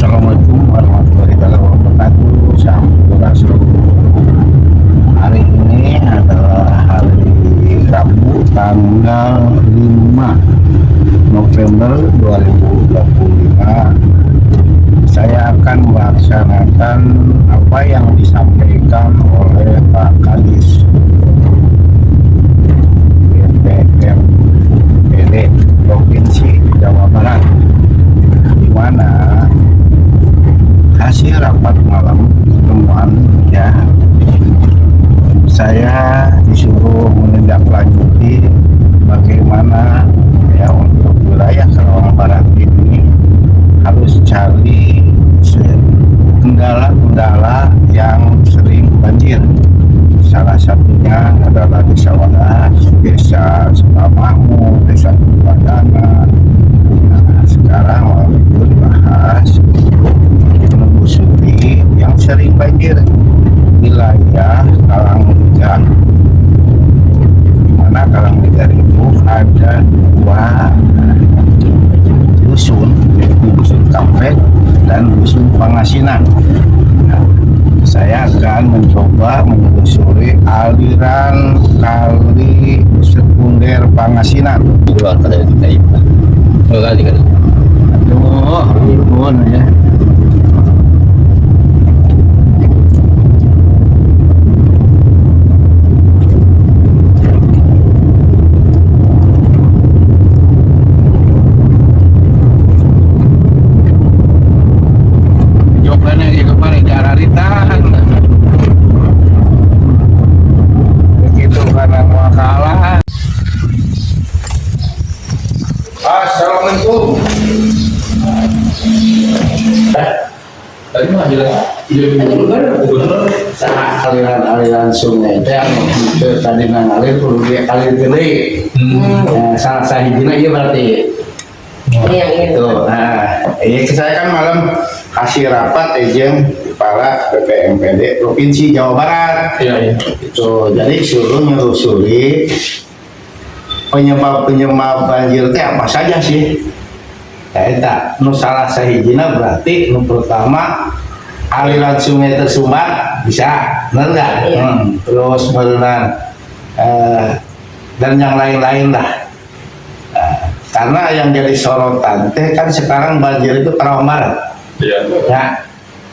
Assalamualaikum warahmatullahi wabarakatuh. Hari ini adalah hari Rabu tanggal 5 November 2025. Saya akan melaksanakan apa yang disampaikan oleh Pak Kadis BPMPD Provinsi Jawa Barat, di mana hasil rapat malam pertemuan ya, saya disuruh menindaklanjuti bagaimana ya untuk wilayah Karawang Barat ini harus cari kendala-kendala yang sering banjir. Salah satunya adalah Desa Wadas, Desa Sukamahmur, Desa Wadana. Nah, sekarang lalu itu dibahas menelusuri yang sering banjir wilayah Kalanglegar, di mana Kalanglegar itu ada dua dusun, yaitu dusun Kampret dan dusun Pangasinan. Nah, saya akan mencoba menelusuri aliran kali sekunder Pangasinan. Keluar pada kita itu. Kali kan. Aduh, ribun ya. Joklannya yang kemarin cara ditahan. Begitu karena mau kalah. Assalamualaikum. Tadi mah jelas. Gubernur Aliran sungai itu yang tadi ngalir perlu dia kali gede. Salah sahijina iya berarti. Iya itu. Nah, saya kan malam kasih rapat izin kepala BPMPD Provinsi Jawa Barat. iya. Itu jadi suruh menelusuri penyebab banjir teh apa saja sih? Eta nu salah sahijina berarti nu pertama aliran sungai tersumbat bisa, benar nggak? Iya. Terus berenang dan yang lain-lain lah. Karena yang jadi sorotan teh kan sekarang banjir itu Karawang Barat. Iya. Ya,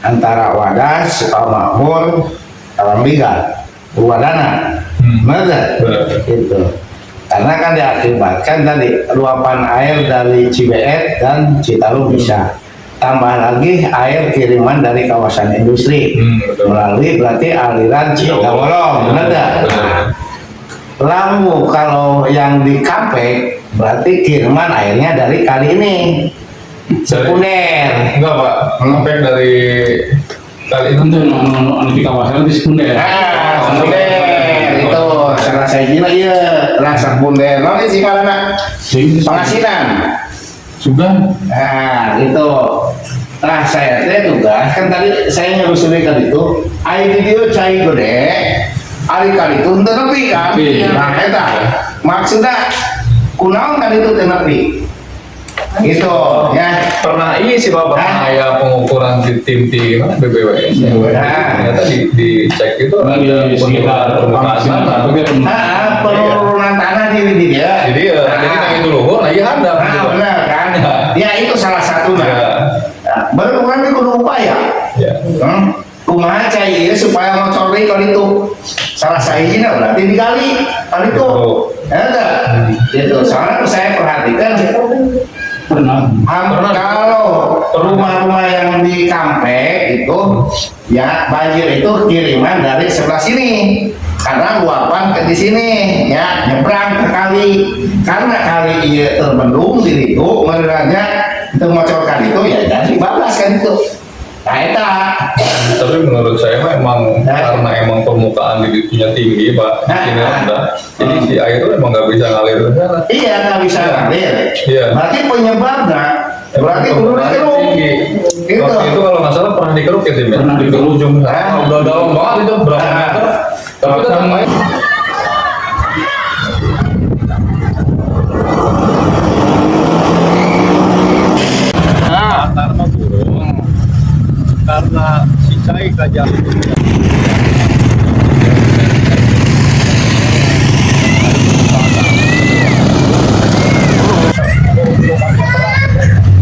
antara Wadas, Sukamahmur, Kalanglegar, Wadana, benar? Itu. Karena kan diakibatkan tadi luapan air dari Cibeet dan Citarum bisa, tambah lagi air kiriman dari kawasan industri melalui berarti aliran Cikawolong, benar nggak? Lalu kalau yang di Kapek berarti kiriman airnya dari kali ini sekunder. Enggak Pak, Kapek dari kali itu tuh di kawasan di sekunder. Sekunder itu salah saya gila iya lah sekunder. Nanti sih mana Pangasinan. Sudah. Nah itu. Nah saya tugas kan tadi saya nyerusuri kan itu air video cair gede. Kali itu tenepi kan. Nah eta maksudnya kunaon kan itu tenepi. Gitu ya. Pernah ini sih Pak, pernah ya pengukuran di tim BBWS. Ternyata dicek itu ada permukaan tanah. Penurunan tanah di dia. Jadi jadi yang itu luhur, nah iya ada. Benar kan? Ya itu salah satunya. Baru kan itu kudu upaya. Ya. Kumaha cair supaya ngocor kali itu. Salah sahijina berarti digali kali itu. Ya enggak? Itu soalnya saya perhatikan kalau rumah-rumah yang di Kampek itu ya banjir itu kiriman dari sebelah sini karena luapan ke di sini ya nyebrang ke kali, karena kali iya terbendung di situ menurutnya itu ngocor kali itu ya jadi bablas kan itu. Nah, eta. Tapi menurut saya memang karena emang permukaan di situnya tinggi Pak, di sini rendah, jadi si air itu emang nggak bisa ngalir ke sana. Iya nggak bisa ngalir. Iya. Berarti penyebabnya berarti kudu dikeruk. Gitu. Waktu itu kalau nggak salah pernah dikeruk ya tim ya? Pernah dikeruk juga. Udah dalam banget itu berapa meter? Tapi tetap main. aja.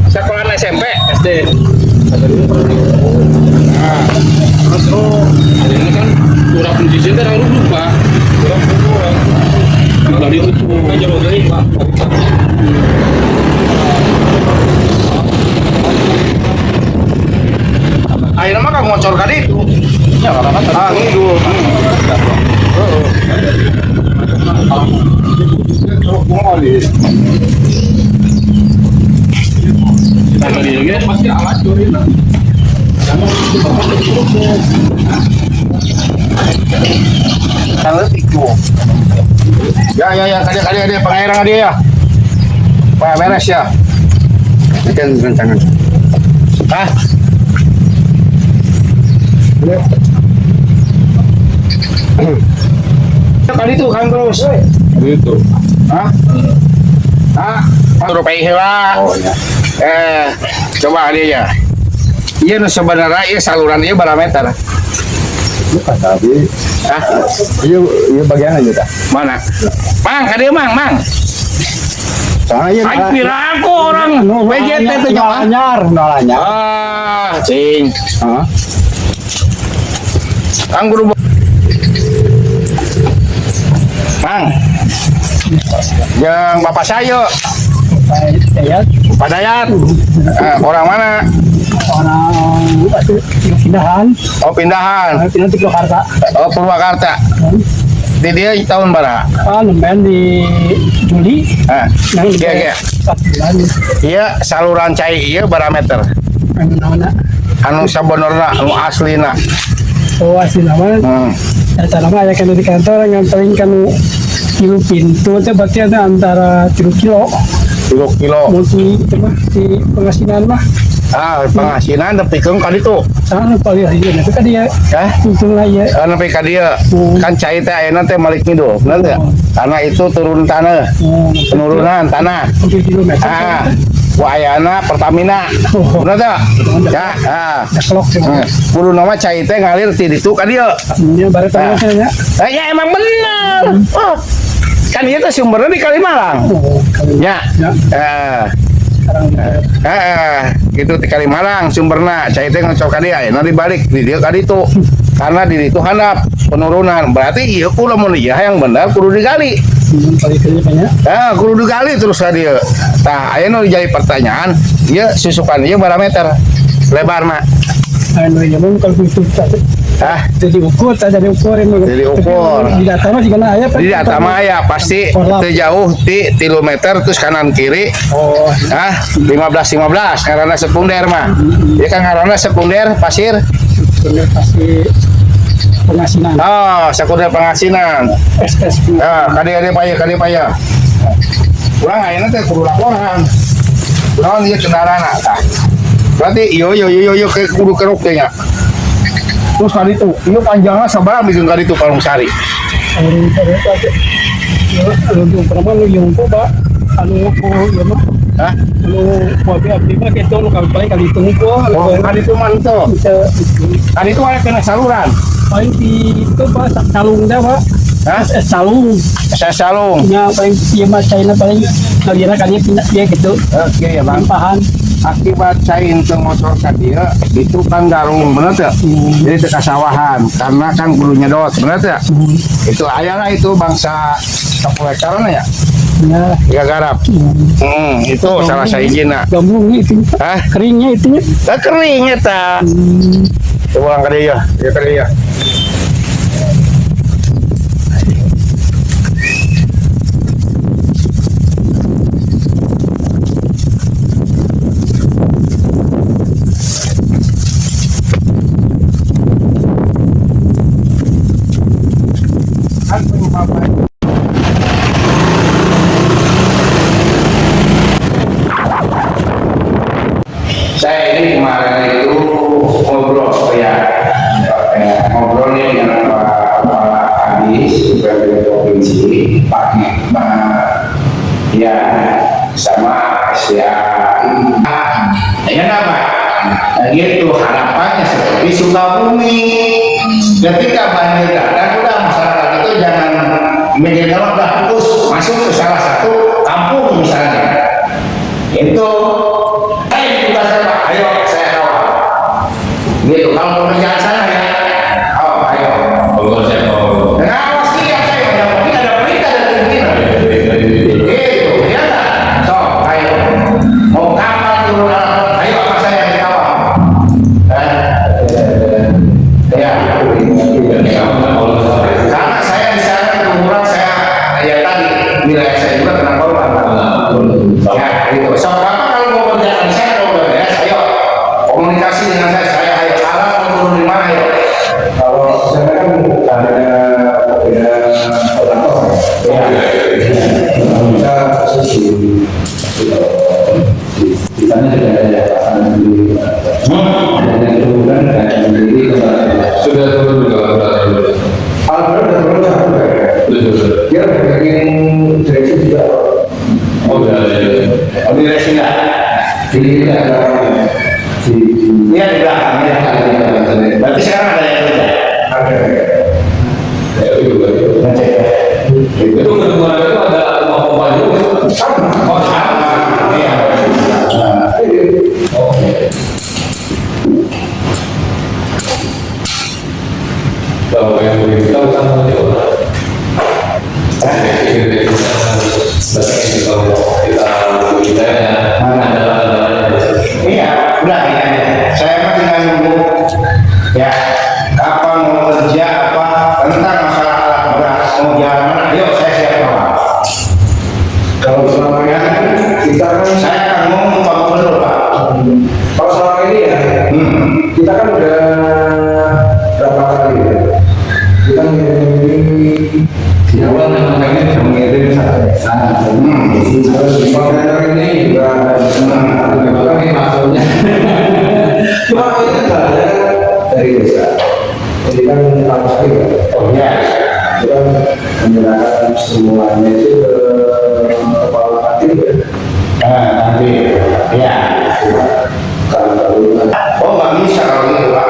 Sekolah SMP, SD. Nah, terus ini kan kurang pendidikan kan harus lupa. Dari itu aja loh dari Pak. akhirnya mah ngocor kali itu. Ya kata-kata. Ah, gitu. Pasti alat curi. Kalau itu. Ya, kali pengairan dia ya. Wah, beres ya. Kan rancangan. Hah? Kali itu kan terus. Gitu. Hah? Hah? Rupiah lah. Oh ya. Coba dia ya. Iya nu sebenarnya iya saluran iya berapa meter? Bukan tapi. Hah? Iya bagian aja dah. Mana? Mang, ada mang. Soalnya Ay, pira aku orang WJT itu nyoba. nolanya. Ah, cing. Hah? Kang guru. Mang. Yang bapak saya. Ya, Pak Dayat. Orang mana? orang itu pindahan, Oh, pindahan. pindah di Jakarta. Oh, Purwakarta. Di dia tahun berapa? Lumayan di Juli. Yang Iya. 4 bulan. Iya, saluran cai iya berapa meter? Mana? Anu sabenerna, anu aslina. Oh asli nama. Data nama ya kan di kantor yang paling kan kilo pintu itu berarti ada antara 3 kilo. 3 kilo. Multi itu mah di pengasinan mah. Pengasinan tapi kan kali itu. Sana paling aja itu kan dia. Untung aja. Nepi ka dia kan cai teh ayeuna teh Malik Ngido, bener teh? Karena itu turun tanah, penurunan tanah. Hampir kilometer. Wayana Pertamina. Bener teh? Ya, Kelok cuma. kudu nama cai teh ngalir ti ditu ka dieu. Ini baru tanya. Ya emang bener. Oh. Kan ieu teh sumbernya di Kalimalang. Ya. Gitu di Kalimalang sumberna cai teh ngocok ka dia aya dibalik di dieu ka ditu. Karena di ditu handap penurunan. Berarti ieu kula mun ieu yang bener kudu digali. Kudu digali terus ka dieu. Tah ayeuna jadi pertanyaan, ieu susukan ieu berapa meter lebarna? Anu ya mun kalau itu jadi ukur tadi ukur ini. Jadi ukur. Di data mah juga aya. Di data mah aya pasti teu jauh ti 3 meter terus kanan kiri. 15 ngaranna sekunder mah. Ieu kan ngaranna sekunder pasir. Sekunder pasir pengasinan. Sekunder pengasinan. SS. Kade paya. Urang ayeuna teh kudu laporan. Naon ieu kendaraana tah. Berarti yo kudu keruk teh nya. Terus kali itu, ieu panjangna sabaraha bikin kali itu Palung Sari? Anu pertama lu yang coba anu ko ya mah. Anu ko dia prima ke tong kali itu ko. Kali itu mah itu. Kali itu aya kena saluran. Paling di itu Pak salung dah Pak. Salung. Salung. Ya paling dia mah China paling kalian kan pindah dia gitu. Oke ya Bang. Pahan. Akibat cain ke motor ka dia itu kan garung bener teh. Jadi teu kasawahan karena kan kudu nyedot bener teh. Itu aya lah itu bangsa kapulekaran ya. Ya garap. Itu salah sahijina. Gambung itu. Keringnya itu nya. Kering eta. Coba ka dia ya ka dia. Saya ini kemarin itu ngobrol nih dengan Pak Adis dari provinsi Pak ya sama ya apa Nah, gitu harapannya seperti Sukabumi. Ketika banjir datang, udah masyarakat itu jangan mikir kalau udah fokus masuk ke salah satu kampung misalnya. Itu, tugas saya Pak, ayo saya kawal. Gitu, kalau pekerjaan saya ya, ayo. Kalau saya mau Nah, pasti ya saya yang mungkin ada perintah dari pimpinan. Gitu, ya kan? So, ayo. Mau kapan turun alat, ayo apa saya yang dikawal. Ya, karena saya di sana kebetulan saya ya tadi wilayah saya juga kena korban. Ya, gitu. So, kapan kalau mau kerjaan saya kalau udah beres, ayo komunikasi dengan saya ayo alat mau turun di mana ayo. Kalau saya kan ada orang kos ya. Kita posisi di sana sudah ada pasangan sendiri. Dan yang kemudian ada sendiri sudah turun juga berarti. Alhamdulillah sudah turun Sudah. dia bikin direksi juga. Oh, udah ada. Oh, di resi nggak? Di ada di Iya di belakang ya. Berarti sekarang ada yang kerja. ada Ya, itu juga. Ngecek ya. Itu kedua itu ada rumah pompa juga. Oh sama. Iya. Oke. Kalau yang boleh kita utang aja orang. Iya, udah ini aja. Saya mah tinggal nunggu ya kapan mau kerja apa tentang masalah alat berat mau jalan mana, ayo saya siap bawa. kalau selama ini kita kan Saya akan ngomong Pak Gubernur Pak. kalau selama ini ya kita kan udah berapa kali ya kita mengirim di awal memang kami sudah mengirim sana terus di kontainer ini juga kami maksudnya cuma ini ada dari desa jadi kan tahu sekali kan Oh ya. kita menyerahkan semuanya itu ke kepala kantin ya Nanti ya. kalau Oh nggak bisa kalau gitu Pak.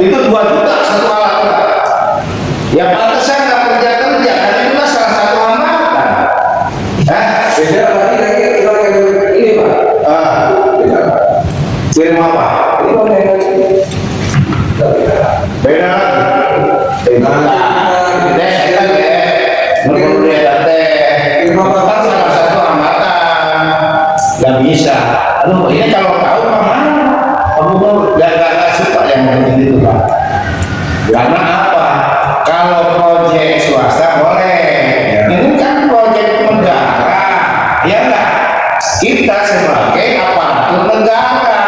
Itu 2 juta satu alat Pak. Ya pantesan nggak kerja karena itu kan salah satu hambatan. beda lagi lagi kita ini pak beda Kirim apa? ini kontainer Beda lagi. Kita menurut dia teh hambatan salah satu hambatan. Nggak bisa. Aduh ini kalau tahu mana? Kamu mau nggak suka yang begitu itu Pak. Karena apa? Kalau proyek swasta boleh. Ini kan proyek negara, ya enggak? Kita sebagai aparatur negara,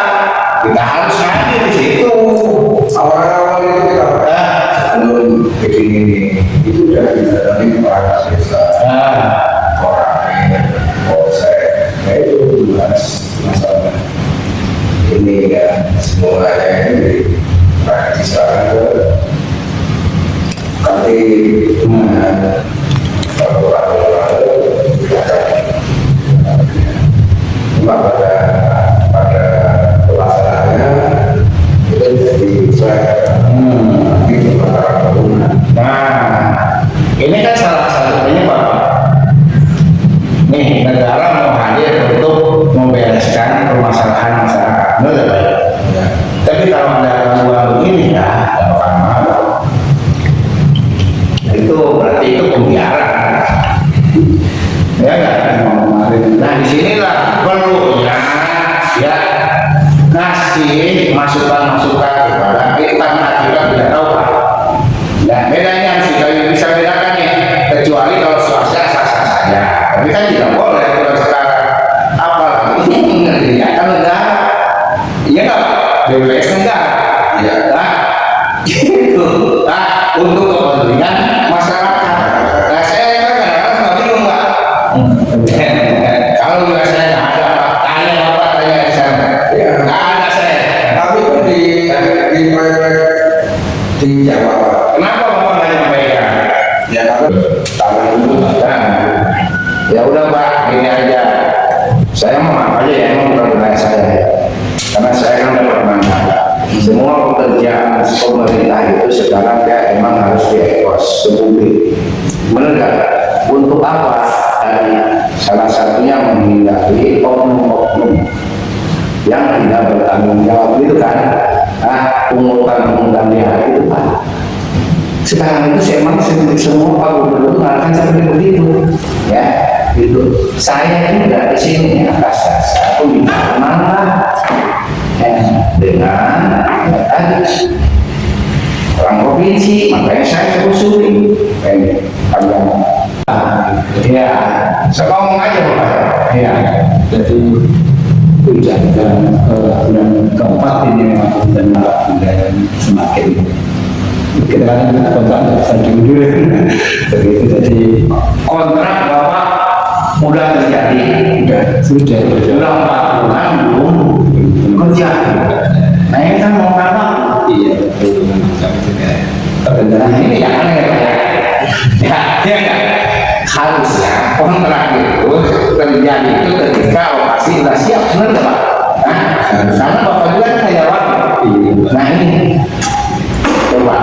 kita harus hadir di situ. awal-awal itu kita sebelum bikin ini itu udah didatangin perangkat desa orang polsek ya itu jelas masalah ini kan semuanya ini dari perangkat desa ke nanti cuma pada pelaksanaannya itu jadi di masyarakat bangunan. Nah, ini kan salah satu penyebab Pak. Nih, negara mau hadir untuk membereskan permasalahan masyarakat. Benar Pak? Ya. Tapi kalau ada gangguan begini ya, nggak bakal mau. Itu berarti itu pembiaran. Ya nggak? Nah disinilah perlunya ya ngasih masukan-masukan kepada kita. Nah kita tidak tahu Pak. Nah bedanya sih kalau bisa bedakan nih, kecuali kalau swasta sah-sah saja. Tapi kan tidak boleh kalau sekarang apalagi ini mengerjakan negara. Iya nggak Pak? BPS negara. Ya nah, gitu. Nah untuk kepentingan masyarakat. Nah saya kadang-kadang nggak bingung Pak. Kalau juga saya nggak ada Pak, tanya Bapak tanya di sana. Iya. Nggak ada saya. Tapi itu di proyek di Jawa Pak. Kenapa Bapak nggak nyampaikan? Ya karena tanah itu Nah, ya udah Pak, ini aja. Saya mau apa aja ya, emang bukan wilayah saya. Karena saya kan dapat mandat. Semua pekerjaan pemerintah itu sekarang ya emang harus diekspos ke publik. Benar nggak? Untuk apa? Dan salah satunya menghindari oknum-oknum yang tidak bertanggung jawab itu kan. Pungutan itu kan. Sekarang itu emang semua Pak Gubernur akan seperti begitu, ya. Itu saya juga di sini atas dasar pembicaraan lah, dengan tadi orang provinsi, makanya saya telusuri ya, saya ngomong aja Pak, ya. Jadi hujan bulan keempat ini memang hujan dan semakin kita kan kontrak bisa diundur begitu. Jadi Kontrak Bapak udah terjadi, sudah 4 bulan belum kerja. Nah ini kan mau apa? iya betul. Nah ini yang aneh ya, ya harusnya kontrak itu terjadi itu ketika lokasi sudah siap, benar nggak Pak? Nah, karena Bapak juga kan karyawan. Nah ini coba,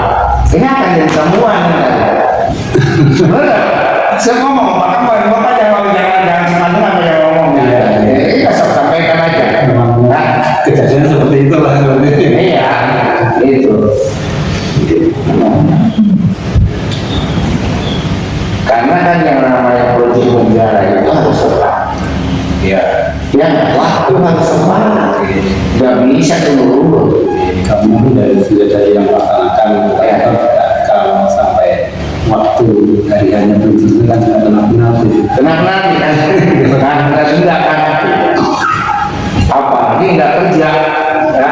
ini akan jadi temuan benar nggak? Saya ngomong, Bapak jangan cuma yang ngomong ya. Ini saya sampaikan aja. Nah, Kejadian seperti itulah seperti ini. iya, itu. Karena kan yang namanya proyek negara itu harus tepat. Iya. Ya, waktu harus tepat. Gak bisa dulu. Kamu dari yang melaksanakan kalau sampai waktu hariannya belum tentu kan tidak benar-benar Tenang-tenang kan, benar tidak kan. Apalagi nggak kerja, ya.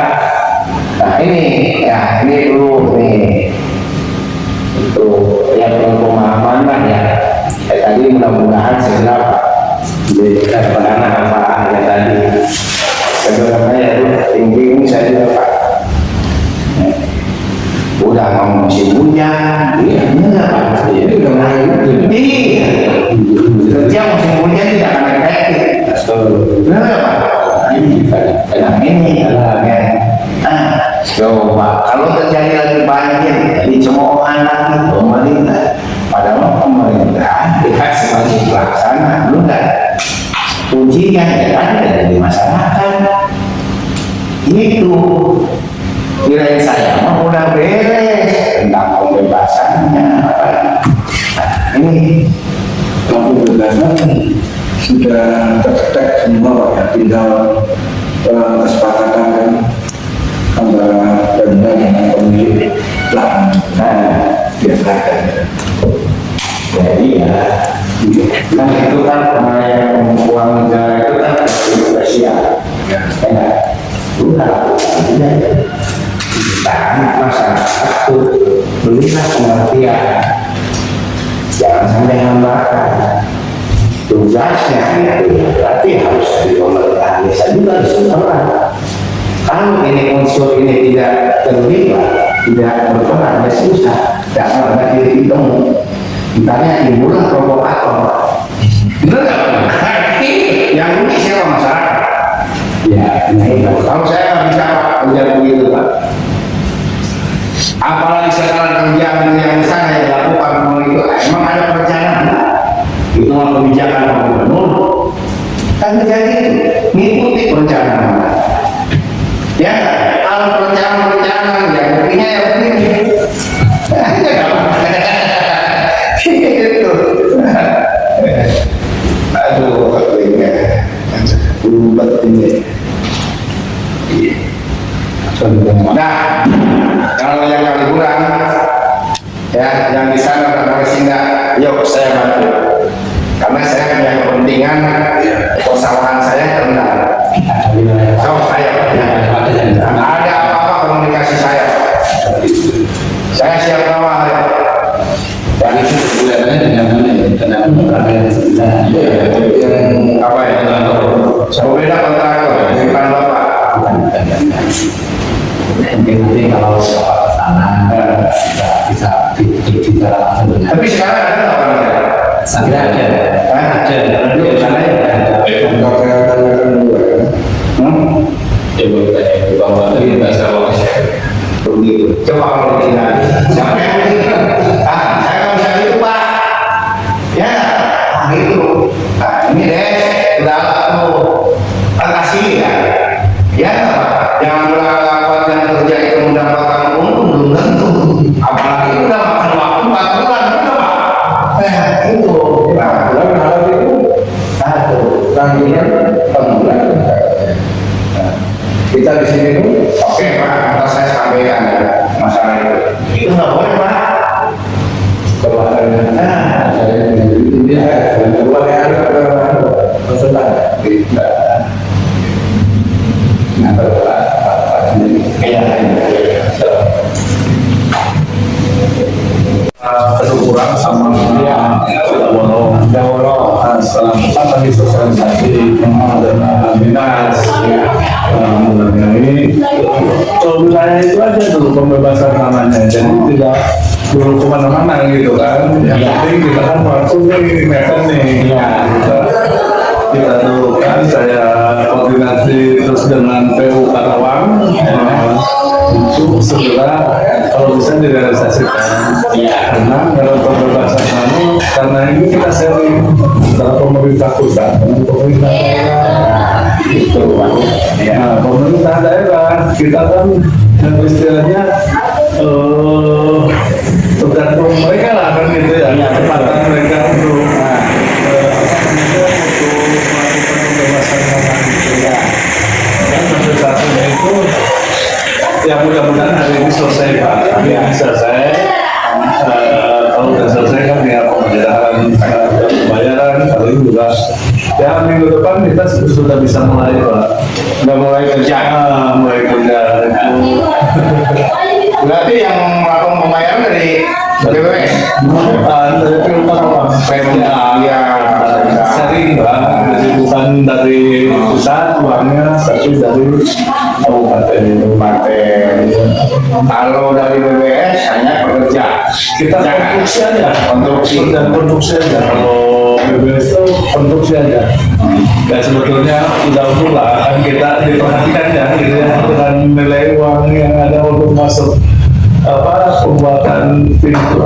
Nah ini, ya ini dulu nih. Itu yang perlu pemahaman kan ya. Tadi mudah-mudahan segera Pak. Jadi bagaimana apa ya tadi. Sebenarnya itu tinggi ini saya juga Pak. Udah mau musim hujan, iya benar Pak. Ini udah mulai hujan. Iya. Kerja musim hujan tidak akan efektif. Benar nggak Pak? Ini adalah coba kalau terjadi lagi banjir dicemoohan lagi pemerintah, padahal pemerintah tidak sebagai pelaksana, belum kan? Kuncinya ada dari masyarakat. Itu kirain saya mah udah beres tentang pembebasannya. Ini pembebasan sudah tercetak semua Pak, ya. Tinggal kesepakatan kan antara Pemda dengan pemilik lahan. biarkan. Jadi ya, nah itu kan pengayaan uang negara itu kan spesial. Ya, udah, kita masyarakat tuh belilah pengertian, jangan sampai hambatan. Tugasnya itu berarti harus dari pemerintah desa juga diselenggarakan. Kalau ini unsur ini tidak terlibat, tidak berperan, ya susah, tidak ada titik temu. Misalnya timbullah provokator. Benar nggak? Yang ini siapa masyarakat? Ya, kalau saya nggak bisa kerja begitu Pak. Apalagi sekarang kerjaan yang sana yang dilakukan itu, emang ada perencanaan? Itu mah kebijakan Pak Gubernur. Kan jadi mengikuti perencanaan. Ya, kalau perencanaan yang buktinya ya begini. Itu. Aduh, katanya. Berubah ini. Nah, kalau yang liburan, ya, yang di sana dan singgah, yuk saya bantu. Karena saya punya kepentingan persawahan saya rendah. Sama saya, ada apa-apa komunikasi saya. Saya siap kawal. Dan itu Bulannya dengan mana ya? Dengan yang sebenarnya. yang apa ya? Berbeda kontraktor, bukan bapak. Mungkin nanti kalau bapak ke sana bisa bicara langsung dengan. Tapi sekarang ada nggak Pak? Saya ada. Ada. Di sana ya. Ya boleh tanya Coba kalau tidak, siapa yang begitu? Saya nggak bisa gitu Pak. Ya, gitu. Nah ini deh, udah tuh kasih ya. Ya, Pak. Yang melakukan yang kerja itu mendapatkan untung belum tentu. Apalagi udah makan waktu 4 bulan, udah Pak. Itu. Nah, Kalau itu tanggungan penurunan. Kita di sini tuh oke Pak, atas saya sampaikan ya masalah itu. Itu nggak boleh Pak. kemarin ini keluar yang ada konsultan Kurang sama Dawolo setelah tadi sosialisasi dengan dinas mengenai wilayah itu aja dulu pembebasan tanahnya, jadi tidak dulu kemana-mana gitu kan. Yang penting kita kan langsung nih meter nih kita dulu kan, saya koordinasi terus dengan PU Karawang untuk segera kalau bisa direalisasikan. Karena dalam pembebasan tanah, karena ini kita sharing antara pemerintah pusat dengan pemerintah daerah. Gitu. Nah, pemerintah daerah kita kan yang istilahnya tergantung mereka lah kan gitu ya, kesempatan mereka untuk melakukan pembebasan tanah gitu ya. Dan sampai saat ini itu ya mudah-mudahan hari ini selesai Pak. Hari ini selesai. Kalau sudah selesai kan ya pembayaran kali ini juga ya minggu depan kita sudah bisa mulai Pak. Udah mulai kerja. Mulai kerja. Berarti yang melakukan pembayaran dari BPWS. Dari PU Karawang. Ya, Sering Pak. Jadi bukan dari pusat uangnya, tapi dari kabupaten. Kalau dari BPWS hanya pekerja. Kita konstruksi aja, konstruksi aja. Kalau BBS itu konstruksi aja. Dan sebetulnya udah kan kita diperhatikan ya, gitu ya, dengan nilai uang yang ada untuk masuk pembuatan pintu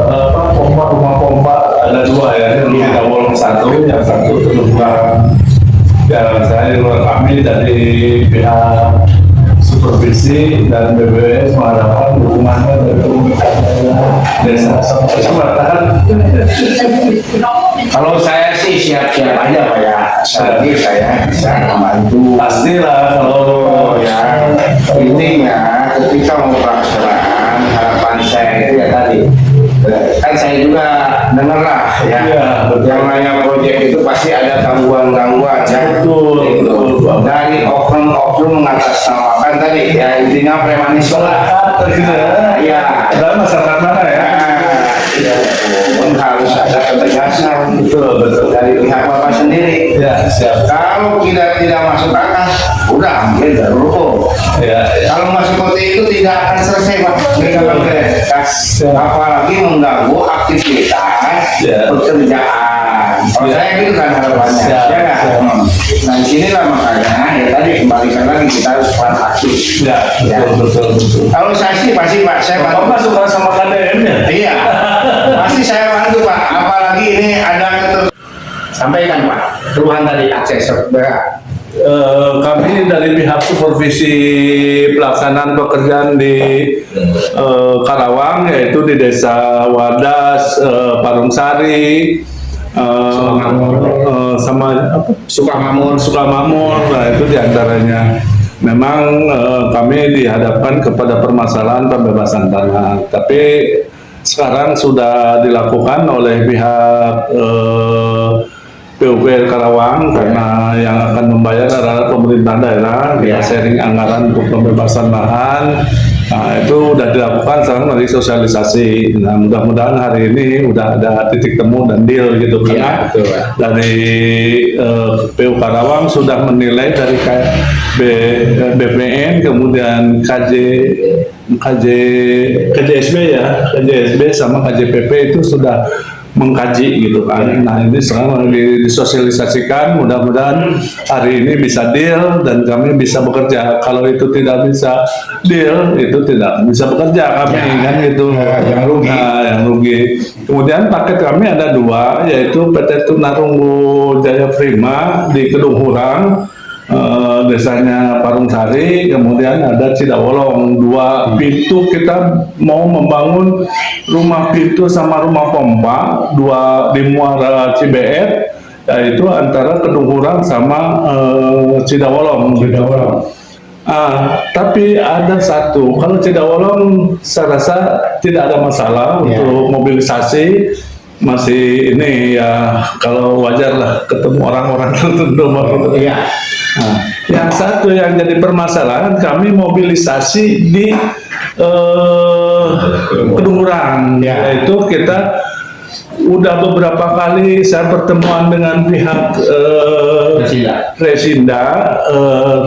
rumah pompa ada 2 ya, yang kita bolong 1, yang 1 terbuka. Ya saya di luar kami dari pihak supervisi dan BBWS mengharapkan dukungannya dari pemerintah desa sampai kecamatan. Kalau saya sih siap-siap aja Pak ya. Selagi saya bisa membantu. Pastilah kalau Ya, intinya ketika mau pelaksanaan harapan saya itu ya tadi. Kan saya juga dengar lah ya. Iya, betul. Yang namanya proyek itu pasti ada gangguan-gangguan ya. Betul, Gitu. betul. Dari oknum-oknum mengatasnamakan tadi ya, intinya premanisme lah. Ya. dalam masyarakat mana ya? Ya, pun harus ada ketegasan Betul. dari pihak Bapak sendiri. Ya, siap. Kalau kita tidak masuk akal, udah ambil dari hukum. Ya. Kalau masuk seperti itu tidak akan selesai Pak. Apalagi mengganggu aktivitas pekerjaan. Kalau saya gitu kan harapannya. Siap. Ya nggak? Nah disinilah makanya ya tadi kembalikan lagi kita harus proaktif. Ya, betul. Kalau saya sih pasti Pak, saya bantu. Bapak suka sama KDM-nya? Iya, pasti saya bantu Pak. Apalagi ini ada sampaikan Pak, keluhan tadi akses Kami dari pihak supervisi pelaksanaan pekerjaan di Karawang, yaitu di Desa Wadas, Parungsari, sama Sukamamur, nah itu diantaranya. Memang kami dihadapkan kepada permasalahan pembebasan tanah, tapi sekarang sudah dilakukan oleh pihak PUPR Karawang karena yang akan membayar adalah pemerintah daerah. Kita sharing anggaran untuk pembebasan lahan. Nah, itu sudah dilakukan, sekarang dari sosialisasi. Nah, mudah-mudahan hari ini udah ada titik temu dan deal gitu kan. Dari PU Karawang sudah menilai dari BPN, kemudian KJSB ya, KJSB sama KJPP itu sudah mengkaji gitu kan. Nah ini sekarang lagi disosialisasikan, mudah-mudahan hari ini bisa deal dan kami bisa bekerja. Kalau itu tidak bisa deal, itu tidak bisa bekerja kami kan gitu. Yang rugi. Nah, yang rugi. Kemudian paket kami ada 2, yaitu PT Tunarungu Jaya Prima di Kedung Hurang, desanya Parung Sari, kemudian ada Cidawolong 2 pintu. Kita mau membangun rumah pintu sama rumah pompa 2 di Muara Cibeet, yaitu antara Kedung Hurang sama Cidawolong. Tapi ada satu, kalau Cidawolong saya rasa tidak ada masalah untuk mobilisasi. Masih ini ya, kalau wajar lah ketemu orang-orang tertentu. Iya. Nah, yang satu yang jadi permasalahan, kami mobilisasi di Kedung Hurang, yaitu kita udah beberapa kali saya pertemuan dengan pihak Resinda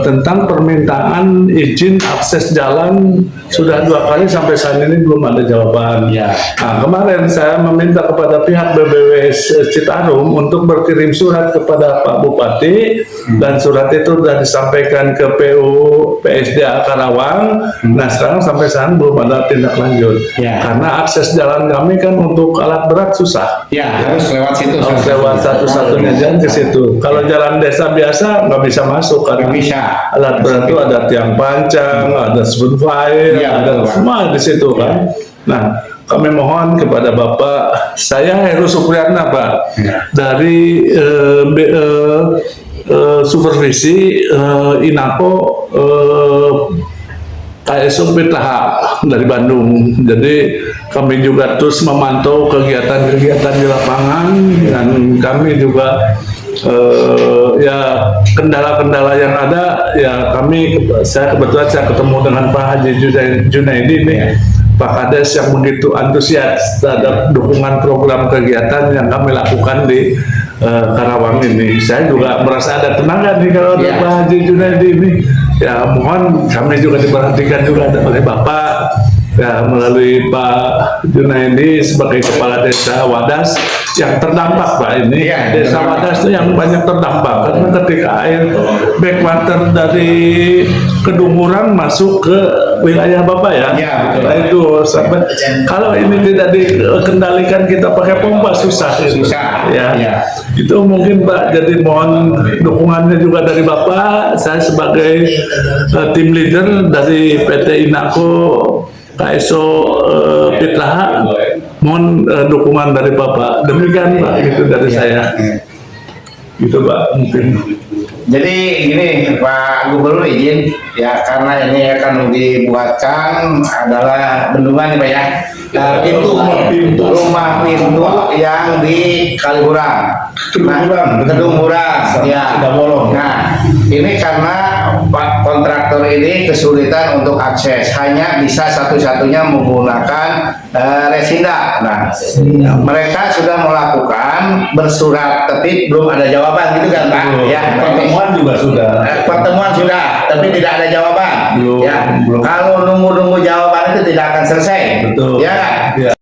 tentang permintaan izin akses jalan, sudah 2 kali sampai saat ini belum ada jawaban. Nah, kemarin saya meminta kepada pihak BBWS Citarum untuk berkirim surat kepada Pak Bupati, dan surat itu sudah disampaikan ke PU PSDA Karawang. Nah sekarang sampai saat ini belum ada tindak lanjut, karena akses jalan kami kan untuk alat berat susah. Harus lewat situ. Harus lewat satu-satunya jalan ke situ. Kalau jalan desa biasa nggak bisa masuk, karena alat berat itu ada tiang pancang, ada spoon fire, ada semua di situ kan. Nah, kami mohon kepada Bapak, saya Heru Supriyatna Pak, dari supervisi Inako KSO PTH dari Bandung. Jadi kami juga terus memantau kegiatan-kegiatan di lapangan, dan kami juga ya kendala-kendala yang ada ya saya kebetulan ketemu dengan Pak Haji Junaidi nih, Pak Kades, yang begitu antusias terhadap dukungan program kegiatan yang kami lakukan di Karawang ini. Saya juga merasa ada tenaga nih kalau ada Pak Haji Junaidi ini. Ya mohon kami juga diperhatikan juga oleh Bapak, ya melalui Pak Junaidi sebagai Kepala Desa Wadas yang terdampak Pak ini. Desa Wadas itu yang banyak terdampak, karena ketika air backwater dari Kedung Hurang masuk ke wilayah Bapak ya. Nah, itu sampai kalau ini tidak dikendalikan, kita pakai pompa susah. Itu mungkin Pak, jadi mohon dukungannya juga dari Bapak. Saya sebagai tim leader dari PT Inako KSO Pitraha, mohon dukungan dari Bapak. Demikian Pak, gitu dari saya. Gitu Pak, mungkin. Jadi gini Pak Gubernur, izin ya, karena ini akan dibuatkan adalah bendungan nih Pak ya. Rumah pintu yang di Kaliurang, Kedung Hurang, Nah, ini karena Pak kontraktor ini kesulitan untuk akses, hanya bisa satu-satunya menggunakan Resinda. Nah, mereka sudah melakukan bersurat, tapi belum ada jawaban, gitu kan Pak? Pertemuan juga sudah. Pertemuan sudah, tapi tidak ada jawaban. Belum. Kalau nunggu-nunggu jawaban itu tidak akan selesai. Betul. Ya.